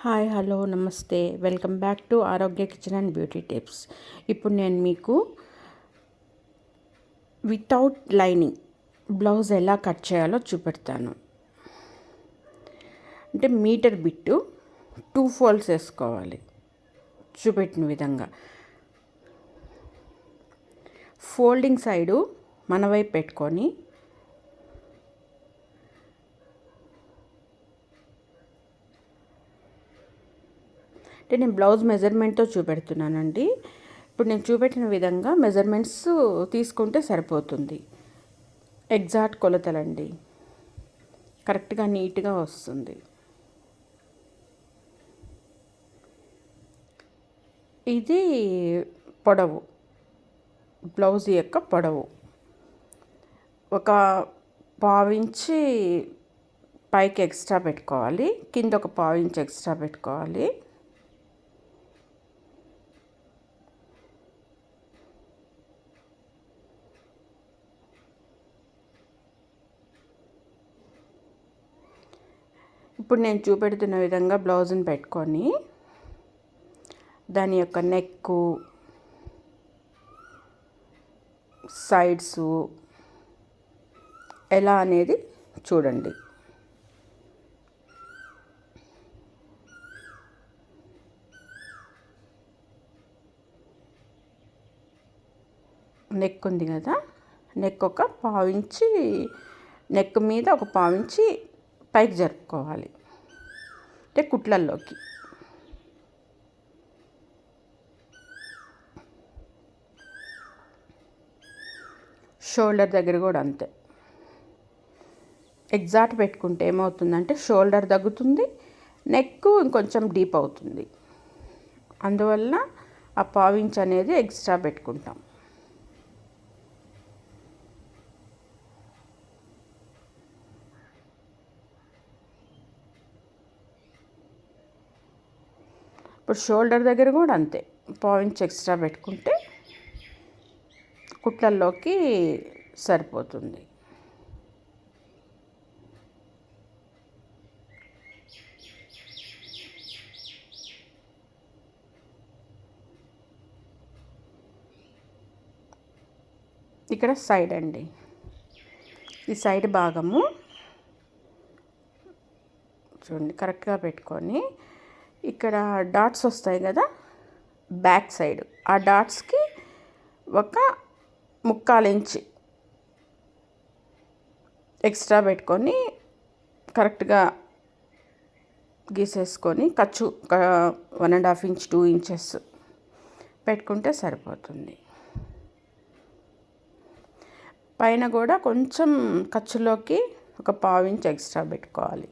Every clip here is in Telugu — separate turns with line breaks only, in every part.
హాయ్ హలో నమస్తే వెల్కమ్ బ్యాక్ టు ఆరోగ్య కిచెన్ అండ్ బ్యూటీ టిప్స్. ఇప్పుడు నేను మీకు వితౌట్ లైనింగ్ బ్లౌజ్ ఎలా కట్ చేయాలో చూపెడతాను. అంటే మీటర్ బిట్టు 2 ఫోల్డ్స్ వేసుకోవాలి చూపెట్టిన విధంగా. ఫోల్డింగ్ సైడు మన వైపు పెట్టుకొని అంటే నేను బ్లౌజ్ మెజర్మెంట్తో చూపెడుతున్నానండి. ఇప్పుడు నేను చూపెట్టిన విధంగా మెజర్మెంట్స్ తీసుకుంటే సరిపోతుంది. ఎగ్జాక్ట్ కొలతలండి, కరెక్ట్గా నీట్గా వస్తుంది. ఇది పొడవు, బ్లౌజ్ యొక్క పొడవు ఒక 1/2 ఇంచి పైకి ఎక్స్ట్రా పెట్టుకోవాలి, కింద ఒక 1/2 ఇంచి ఎక్స్ట్రా పెట్టుకోవాలి. ఇప్పుడు నేను చూపెడుతున్న విధంగా బ్లౌజ్ని పెట్టుకొని దాని యొక్క నెక్కు, సైడ్సు ఎలా అనేది చూడండి. నెక్ ఉంది కదా, నెక్ ఒక 1/2 ఇంచి, నెక్ మీద ఒక 1/2 ఇంచి పైకి జరుపుకోవాలి, అంటే కుట్లల్లోకి. షోల్డర్ దగ్గర కూడా అంతే. ఎగ్జాక్ట్ పెట్టుకుంటే ఏమవుతుందంటే షోల్డర్ తగ్గుతుంది, నెక్ ఇంకొంచెం డీప్ అవుతుంది. అందువల్ల ఆ 1/2 ఇంచ్ అనేది ఎక్స్ట్రా పెట్టుకుంటాం. ఇప్పుడు షోల్డర్ దగ్గర కూడా అంతే, 1/2 ఇంచ్ ఎక్స్ట్రా పెట్టుకుంటే కుట్లల్లోకి సరిపోతుంది. ఇక్కడ సైడ్ అండి, ఈ సైడ్ భాగము చూడండి కరెక్ట్గా పెట్టుకొని, ఇక్కడ డాట్స్ వస్తాయి కదా బ్యాక్ సైడ్, ఆ డాట్స్కి ఒక 1/4 ఇంచ్ ఎక్స్ట్రా పెట్టుకొని కరెక్ట్గా గీసేసుకొని ఖర్చు 1.5 ఇంచ్ 2 ఇంచెస్ పెట్టుకుంటే సరిపోతుంది. పైన కూడా కొంచెం ఖర్చులోకి ఒక 1/2 ఇంచ్ ఎక్స్ట్రా పెట్టుకోవాలి.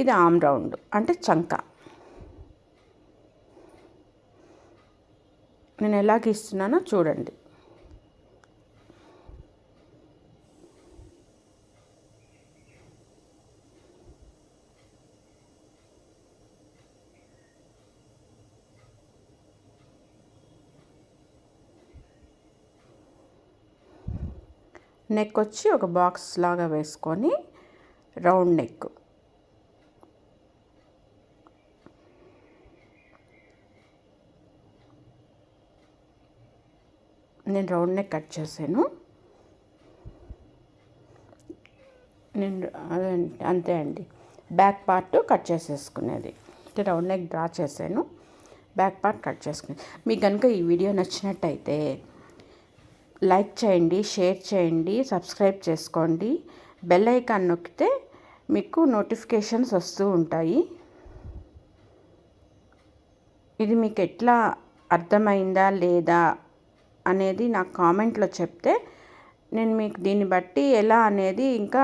ఇది ఆమ్ రౌండ్ అంటే చంక. నేను ఎలా గీస్తున్నానో చూడండి. నెక్ వచ్చి ఒక బాక్స్ లాగా వేసుకొని రౌండ్ నెక్. నేను రౌండ్ నెక్ కట్ చేశాను. నేను అంతే అండి, బ్యాక్ పార్ట్ కట్ చేసేసుకునేది. అంటే రౌండ్ నెక్ డ్రా చేశాను, బ్యాక్ పార్ట్ కట్ చేసుకునేది. మీకు కనుక ఈ వీడియో నచ్చినట్టయితే లైక్ చేయండి, షేర్ చేయండి, సబ్స్క్రైబ్ చేసుకోండి. బెల్ ఐకాన్ నొక్కితే మీకు నోటిఫికేషన్స్ వస్తూ ఉంటాయి. ఇది మీకు ఎట్లా అర్థమైందా లేదా అనేది నాకు కామెంట్లో చెప్తే నేను మీకు దీన్ని బట్టి ఎలా అనేది ఇంకా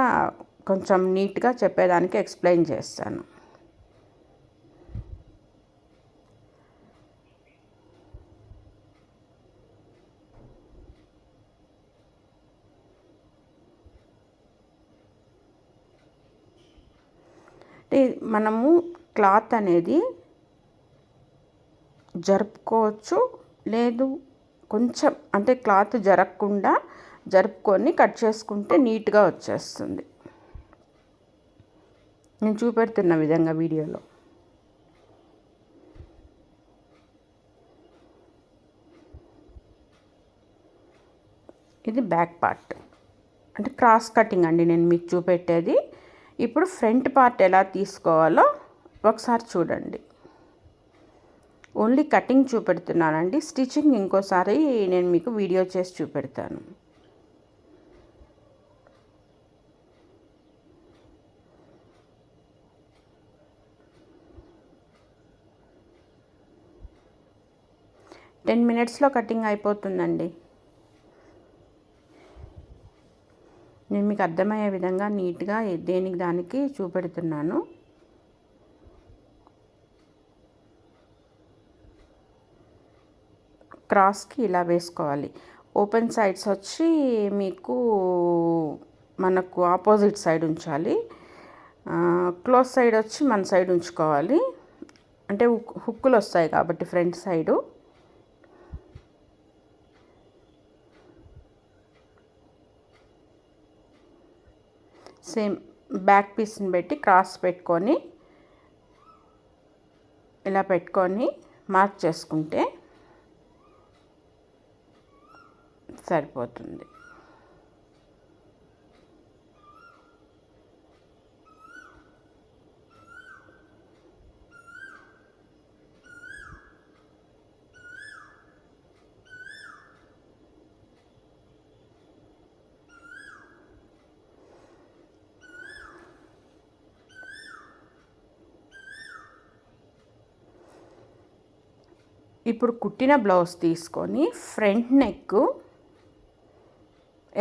కొంచెం నీట్గా చెప్పేదానికి ఎక్స్ప్లెయిన్ చేస్తాను. అంటే మనము క్లాత్ అనేది జరుపుకోవచ్చు, లేదు కొంచెం అంటే క్లాత్ జరగకుండా జరుపుకొని కట్ చేసుకుంటే నీట్గా వచ్చేస్తుంది. నేను చూపెడుతున్న విధంగా వీడియోలో. ఇది బ్యాక్ పార్ట్, అంటే క్రాస్ కటింగ్ అండి నేను మీకు చూపెట్టేది. ఇప్పుడు ఫ్రంట్ పార్ట్ ఎలా తీసుకోవాలో ఒకసారి చూడండి. ఓన్లీ కటింగ్ చూపెడుతున్నానండి, స్టిచ్చింగ్ ఇంకోసారి నేను మీకు వీడియో చేసి చూపెడతాను. టెన్ మినిట్స్లో కటింగ్ అయిపోతుందండి. నేను మీకు అర్థమయ్యే విధంగా నీట్గా దేనికి దానికి చూపెడుతున్నాను. క్రాస్కి ఇలా వేసుకోవాలి. ఓపెన్ సైడ్స్ వచ్చి మీకు మనకు ఆపోజిట్ సైడ్ ఉంచాలి. క్లోజ్ సైడ్ వచ్చి మన సైడ్ ఉంచుకోవాలి. అంటే హుక్కులు వస్తాయి కాబట్టి ఫ్రంట్ సైడు. సేమ్ బ్యాక్ పీస్ని పెట్టి క్రాస్ పెట్టుకొని ఇలా పెట్టుకొని మార్క్ చేసుకుంటే సరిపోతుంది. ఇప్పుడు కుట్టిన బ్లౌజ్ తీసుకొని ఫ్రంట్ నెక్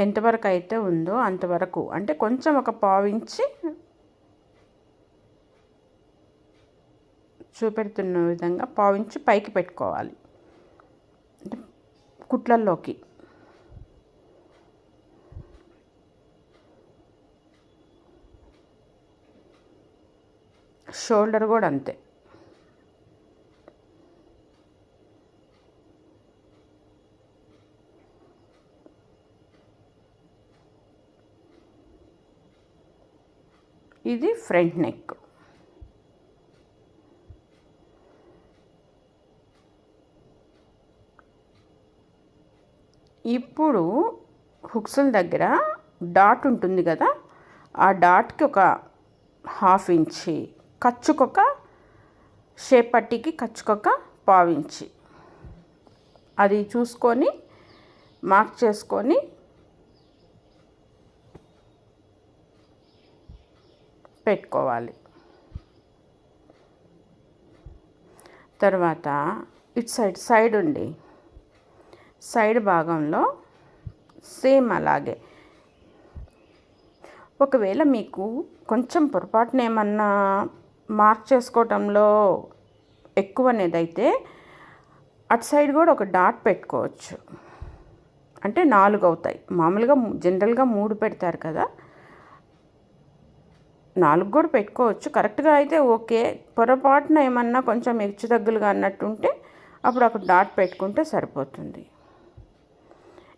ఎంతవరకు అయితే ఉందో అంతవరకు, అంటే కొంచెం ఒక పావించి చూపెడుతున్న విధంగా పావించి పైకి పెట్టుకోవాలి, అంటే కుట్లల్లోకి. షోల్డర్ కూడా అంతే. ఇది ఫ్రంట్ నెక్. ఇప్పుడు హుక్స్ల దగ్గర డాట్ ఉంటుంది కదా, ఆ డాట్కి ఒక హాఫ్ ఇంచి, ఖర్చుకొక షేప్ పట్టీకి ఖర్చుకొక పావించి అది చూసుకొని మార్క్ చేసుకొని పెట్టుకోవాలి. తర్వాత ఇటు సైడ్ ఉండి సైడ్ భాగంలో సేమ్ అలాగే. ఒకవేళ మీకు కొంచెం పొరపాటున ఏమన్నా మార్క్ చేసుకోవటంలో ఎక్కువ అనేదైతే అటు సైడ్ కూడా ఒక డాట్ పెట్టుకోవచ్చు, అంటే 4 అవుతాయి. మామూలుగా జనరల్గా 3 పెడతారు కదా, 4 కూడా పెట్టుకోవచ్చు. కరెక్ట్గా అయితే ఓకే. పొరపాటున ఏమన్నా కొంచెం హెచ్చు తగ్గులుగా అన్నట్టుంటే అప్పుడు ఒక డాట్ పెట్టుకుంటే సరిపోతుంది.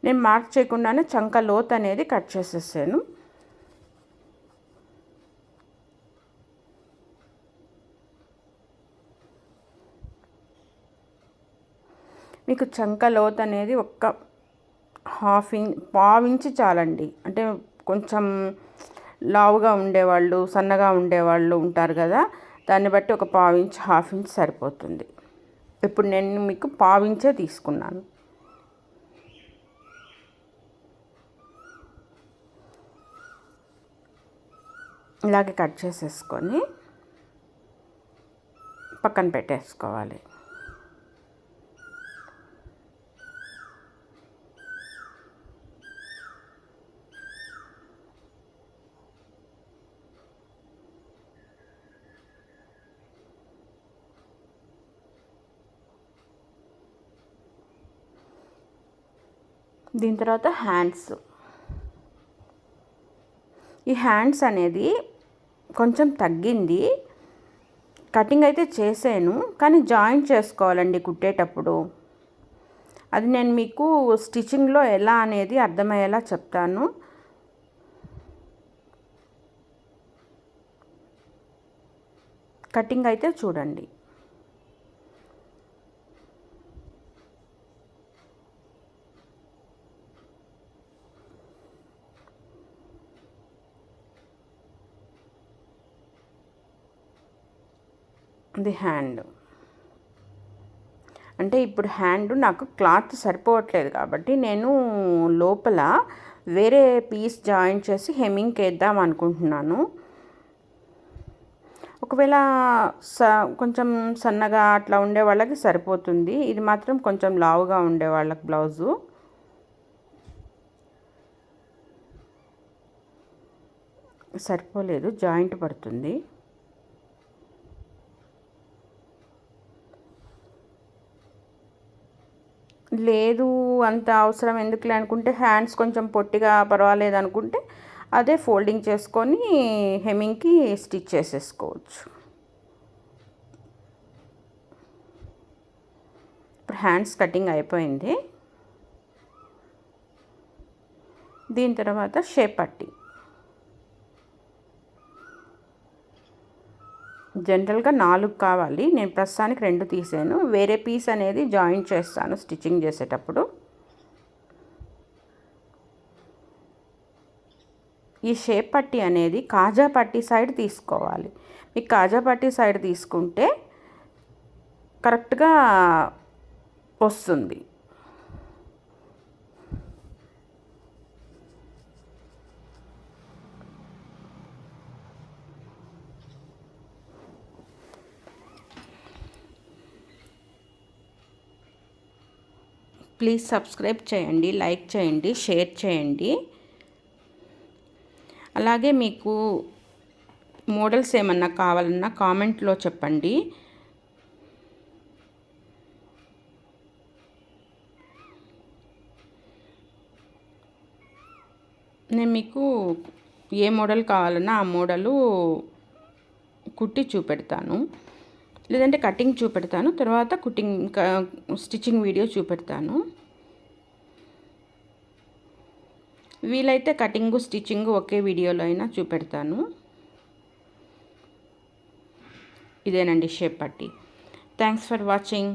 నేను మార్క్ చేయకుండానే చంక లోత్ అనేది కట్ చేసేసాను. మీకు చంక లోత్ అనేది ఒక్క పావించి చాలండి. అంటే కొంచెం లావుగా ఉండేవాళ్ళు, సన్నగా ఉండేవాళ్ళు ఉంటారు కదా, దాన్ని బట్టి ఒక పావించి హాఫ్ ఇంచ్ సరిపోతుంది. ఇప్పుడు నేను మీకు పావించే తీసుకున్నాను. ఇలాగే కట్ చేసేసుకొని పక్కన పెట్టేసుకోవాలి. దీని తర్వాత హ్యాండ్స్. ఈ హ్యాండ్స్ అనేది కొంచెం తగ్గింది. కటింగ్ అయితే చేసాను, కానీ జాయింట్ చేసుకోవాలండి కుట్టేటప్పుడు. అది నేను మీకు స్టిచ్చింగ్లో ఎలా అనేది అర్థమయ్యేలా చెప్తాను. కటింగ్ అయితే చూడండి. ఇది హ్యాండ్. అంటే ఇప్పుడు హ్యాండ్ నాకు క్లాత్ సరిపోవట్లేదు కాబట్టి నేను లోపల వేరే పీస్ జాయిన్ చేసి హెమ్మింగ్కి వేద్దాం అనుకుంటున్నాను. ఒకవేళ కొంచెం సన్నగా అట్లా ఉండే వాళ్ళకి సరిపోతుంది. ఇది మాత్రం కొంచెం లావుగా ఉండే వాళ్ళకి బ్లౌజు. సరిపోలేదు, జాయింట్ పడుతుంది. లేదు అంత అవసరం ఎందుకులే అనుకుంటే, హ్యాండ్స్ కొంచెం పొట్టిగా పర్వాలేదు అనుకుంటే అదే ఫోల్డింగ్ చేసుకొని హెమ్మింగ్కి స్టిచ్ చేసేసుకోవచ్చు. ఇప్పుడు హ్యాండ్స్ కటింగ్ అయిపోయింది. దీని తర్వాత షేప్ పట్టి. జనరల్గా 4 కావాలి, నేను ప్రస్తుతానికి 2 తీసాను. వేరే పీస్ అనేది జాయిన్ చేస్తాను స్టిచ్చింగ్ చేసేటప్పుడు. ఈ షేప్ పట్టి అనేది కాజా పట్టి సైడ్ తీసుకోవాలి. మీకు కాజా పట్టి సైడ్ తీసుకుంటే కరెక్ట్గా వస్తుంది. ప్లీజ్ సబ్స్క్రైబ్ చేయండి, లైక్ చేయండి, షేర్ చేయండి. అలాగే మీకు మోడల్స్ ఏమన్నా కావాలన్నా కామెంట్లో చెప్పండి. నేను మీకు ఏ మోడల్ కావాలన్నా ఆ మోడలు కుట్టి చూపెడతాను, లేదంటే కటింగ్ చూపెడతాను, తర్వాత స్టిచ్చింగ్ వీడియో చూపెడతాను. వీలైతే కటింగు స్టిచ్చింగ్ ఒకే వీడియోలో అయినా చూపెడతాను. ఇదేనండి షేప్ పట్టి. Thanks for watching.